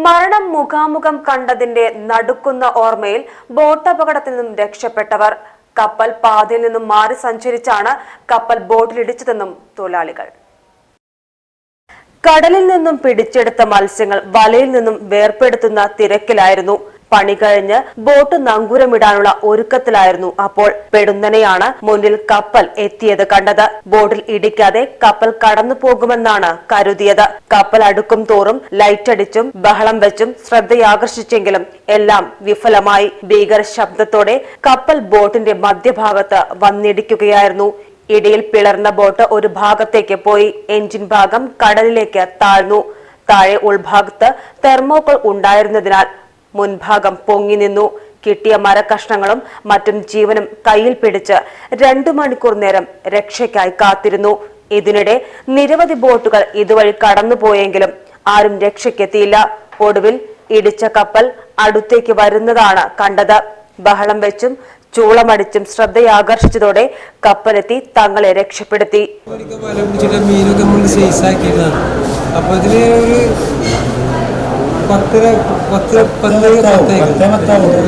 മരണം മുഖാമുഖം കണ്ടതിന്റെ നടുക്കുന്ന ഓർമ്മയിൽ ബോട്ട് അപകടത്തിൽ നിന്നും രക്ഷപ്പെട്ടവർ. കപ്പൽ പാതയിൽ നിന്നും മാറി സഞ്ചരിച്ചാണ് കപ്പൽ ബോട്ടിലിടിച്ചതെന്നും തൊഴിലാളികൾ. കടലിൽ നിന്നും പിടിച്ചെടുത്ത മത്സ്യങ്ങൾ വലയിൽ നിന്നും വേർപെടുത്തുന്ന തിരക്കിലായിരുന്നു. പണി കഴിഞ്ഞ് ബോട്ട് നങ്കൂരമിടാനുള്ള ഒരുക്കത്തിലായിരുന്നു. അപ്പോൾ പെടുന്നനെയാണ് മുന്നിൽ കപ്പൽ എത്തിയത് കണ്ടത്. ബോട്ടിൽ ഇടിക്കാതെ കപ്പൽ കടന്നു പോകുമെന്നാണ് കരുതിയത്. കപ്പൽ അടുക്കും തോറും ലൈറ്റടിച്ചും ബഹളം വെച്ചും ശ്രദ്ധയാകർഷിച്ചെങ്കിലും എല്ലാം വിഫലമായി. ഭീകര ശബ്ദത്തോടെ കപ്പൽ ബോട്ടിന്റെ മധ്യഭാഗത്ത് വന്നിടിക്കുകയായിരുന്നു. ഇടിയിൽ പിളർന്ന ബോട്ട് ഒരു ഭാഗത്തേക്ക് പോയി. എഞ്ചിൻ ഭാഗം കടലിലേക്ക് താഴ്ന്നു. താഴെ ഉൾഭാഗത്ത് തെർമോക്കോൾ ഉണ്ടായിരുന്നതിനാൽ മുൻഭാഗം പൊങ്ങി നിന്നു. കിട്ടിയ മരക്കഷ്ണങ്ങളും മറ്റും ജീവനും കയ്യിൽ പിടിച്ച് 2 മണിക്കൂർ നേരം രക്ഷയ്ക്കായി കാത്തിരുന്നു. ഇതിനിടെ നിരവധി ബോട്ടുകൾ ഇതുവഴി കടന്നുപോയെങ്കിലും ആരും രക്ഷയ്ക്കെത്തിയില്ല. ഒടുവിൽ ഇടിച്ച കപ്പൽ അടുത്തേക്ക് വരുന്നതാണ് കണ്ടത്. ബഹളം വെച്ചും ചൂളമടിച്ചും ശ്രദ്ധയാകർഷിച്ചതോടെ കപ്പലെത്തി തങ്ങളെ രക്ഷപ്പെടുത്തി.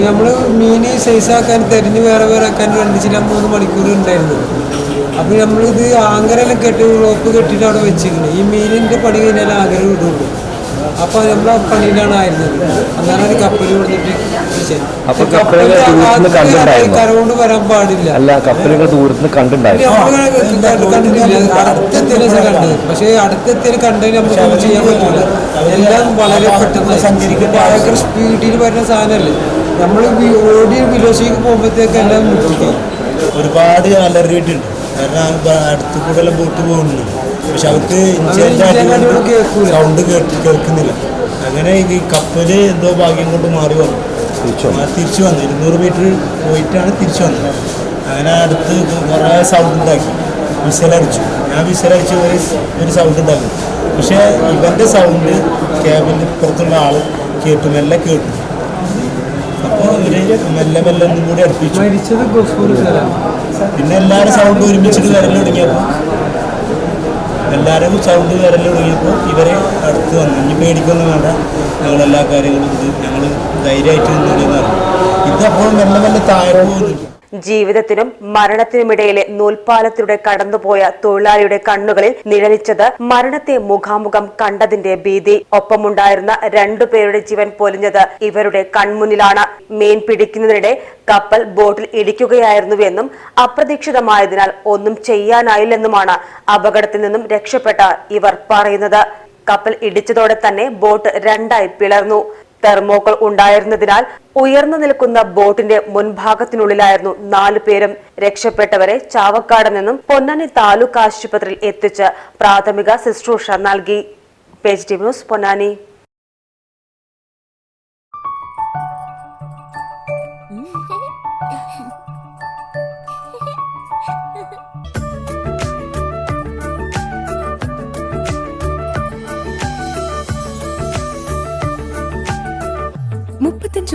നമ്മള് മീന് സൈസാക്കാൻ തെരഞ്ഞു വേറെ ആക്കാൻ 2-3 മണിക്കൂർ ഉണ്ടായിരുന്നു. അപ്പൊ നമ്മളിത് ആങ്കരെല്ലാം കെട്ടി റോപ്പ് കെട്ടിട്ട് അവിടെ വെച്ചിരുന്നു. ഈ മീനിന്റെ പണി കഴിഞ്ഞാൽ ആങ്കര വിടുള്ളൂ. അപ്പൊ നമ്മൾ ആ പണിയിലാണ് ആയിരുന്നത്. അന്നാണ് കപ്പൽ കൊടുത്തിട്ട് കരകൊണ്ട് വരാൻ പാടില്ല. കണ്ടിട്ടില്ല. അടുത്തെത്തിയാലും കണ്ടത്. പക്ഷെ അടുത്തെത്തിയാലും കണ്ടതിന് നമുക്ക് ചെയ്യാൻ പറ്റില്ല. എല്ലാം വളരെ പെട്ടെന്ന് ഭയങ്കര സ്പീഡിൽ വരുന്ന സാധനമല്ലേ. നമ്മൾ ഓടി വിലോശിക്ക് പോകുമ്പോഴത്തേക്ക് എല്ലാം മുട്ടിക്കും. ഒരുപാട് അലറിയിട്ടുണ്ട്. കാരണം അടുത്ത് കൂടെ എല്ലാം ബോട്ട് പോകുന്നുണ്ട്. പക്ഷെ അവർക്ക് സൗണ്ട് കേൾക്കുന്നില്ല. അങ്ങനെ ഈ കപ്പല് എന്തോ ഭാഗ്യം കൊണ്ട് മാറി വന്നു. തിരിച്ചു വന്നു 200 മീറ്റർ പോയിട്ടാണ് തിരിച്ചു വന്നത്. അങ്ങനെ അടുത്ത് കുറേ സൗണ്ട് ഉണ്ടാക്കി. വിസലടിച്ചു. ഞാൻ വിസലടിച്ച് ഒരു സൗണ്ട് ഉണ്ടാക്കി. പക്ഷേ ഇവൻ്റെ സൗണ്ട് ക്യാബിൻ്റെ പുറത്തുള്ള ആൾ കേട്ടു, മെല്ലെ കേട്ടു. അപ്പോൾ ഇവര് മെല്ലെ ഒന്നും കൂടി അടുപ്പിച്ചു. പിന്നെ എല്ലാവരും സൗണ്ട് ഒരുമിച്ചിട്ട് വരൽ തുടങ്ങിയപ്പോൾ ഇവരെ അടുത്ത് വന്നു. ഇനി പേടിക്കൊന്നും വേണ്ട, ഞങ്ങളെല്ലാ കാര്യങ്ങളും ഞങ്ങൾ ധൈര്യമായിട്ട് നിന്നു. ഇതപ്പോൾ മെല്ലെ താഴെ പോകുന്നു. ജീവിതത്തിനും മരണത്തിനുമിടയിലെ നൂൽപാലത്തിലൂടെ കടന്നുപോയ തൊഴിലാളിയുടെ കണ്ണുകളിൽ നിഴലിച്ചത് മരണത്തെ മുഖാമുഖം കണ്ടതിന്റെ ഭീതി. ഒപ്പമുണ്ടായിരുന്ന 2 പേരുടെ ജീവൻ പൊലിഞ്ഞത് ഇവരുടെ കൺമുന്നിലാണ്. മീൻ പിടിക്കുന്നതിനിടെ കപ്പൽ ബോട്ടിൽ ഇടിക്കുകയായിരുന്നുവെന്നും അപ്രതീക്ഷിതമായതിനാൽ ഒന്നും ചെയ്യാനായില്ലെന്നുമാണ് അപകടത്തിൽ നിന്നും രക്ഷപ്പെട്ട ഇവർ പറയുന്നത്. കപ്പൽ ഇടിച്ചതോടെ തന്നെ ബോട്ട് 2ആയി പിളർന്നു. തെർമോക്കോൾ ഉണ്ടായിരുന്നതിനാൽ ഉയർന്നു നിൽക്കുന്ന ബോട്ടിന്റെ മുൻഭാഗത്തിനുള്ളിലായിരുന്നു 4 പേരും. രക്ഷപ്പെട്ടവരെ ചാവക്കാട് നിന്നും പൊന്നാനി താലൂക്ക് ആശുപത്രിയിൽ എത്തിച്ച് പ്രാഥമിക ശുശ്രൂഷ നൽകി. Page T news, Ponnani.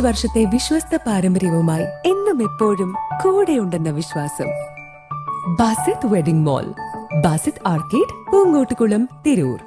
വർഷത്തെ വിശ്വസ്ത പാരമ്പര്യവുമായി എന്നും എപ്പോഴും കൂടെയുണ്ടെന്ന വിശ്വാസം. Basith wedding mall, Basith arcade, Poongottukulam, Tirur.